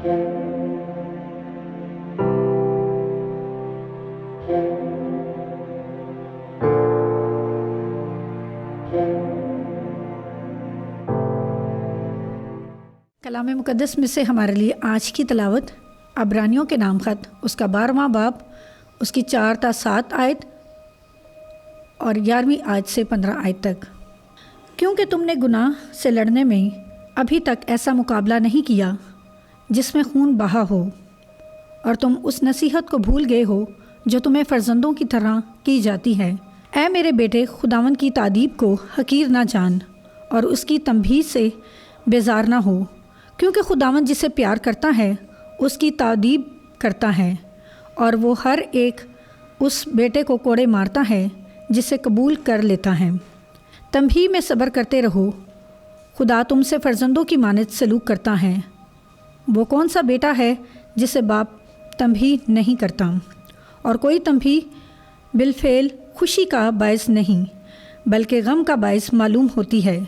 کلام مقدس میں سے ہمارے لیے آج کی تلاوت عبرانیوں کے نام خط، اس کا 12واں باب، اس کی 4 تا 7 آیت اور 11ویں آیت سے 15 آیت تک۔ کیونکہ تم نے گناہ سے لڑنے میں ابھی تک ایسا مقابلہ نہیں کیا جس میں خون بہا ہو، اور تم اس نصیحت کو بھول گئے ہو جو تمہیں فرزندوں کی طرح کی جاتی ہے۔ اے میرے بیٹے، خداوند کی تادیب کو حقیر نہ جان اور اس کی تنبیہ سے بیزار نہ ہو، کیونکہ خداوند جسے پیار کرتا ہے اس کی تادیب کرتا ہے، اور وہ ہر ایک اس بیٹے کو کوڑے مارتا ہے جسے قبول کر لیتا ہے۔ تنبیہ میں صبر کرتے رہو، خدا تم سے فرزندوں کی مانند سلوک کرتا ہے۔ وہ کون سا بیٹا ہے جسے باپ تنبیہ نہیں کرتا؟ اور کوئی تنبیہ بالفعل خوشی کا باعث نہیں بلکہ غم کا باعث معلوم ہوتی ہے،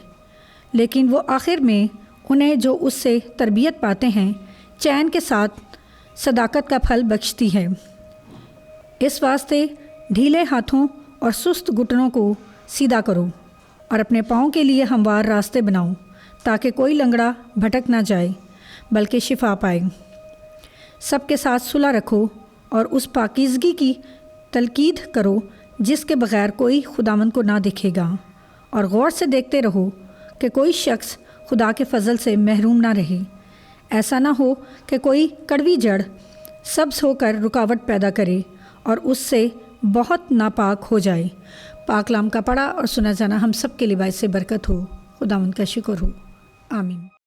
لیکن وہ آخر میں انہیں جو اس سے تربیت پاتے ہیں چین کے ساتھ صداقت کا پھل بخشتی ہے۔ اس واسطے ڈھیلے ہاتھوں اور سست گھٹنوں کو سیدھا کرو اور اپنے پاؤں کے لیے ہموار راستے بناؤ، تاکہ کوئی لنگڑا بھٹک نہ جائے بلکہ شفا پائے۔ سب کے ساتھ صلح رکھو اور اس پاکیزگی کی تلقید کرو جس کے بغیر کوئی خداوند کو نہ دیکھے گا، اور غور سے دیکھتے رہو کہ کوئی شخص خدا کے فضل سے محروم نہ رہے، ایسا نہ ہو کہ کوئی کڑوی جڑ سبز ہو کر رکاوٹ پیدا کرے اور اس سے بہت ناپاک ہو جائے۔ پاک کلام کا پڑھا اور سنا جانا ہم سب کے لیے باعث برکت ہو۔ خداوند کا شکر ہو، آمین۔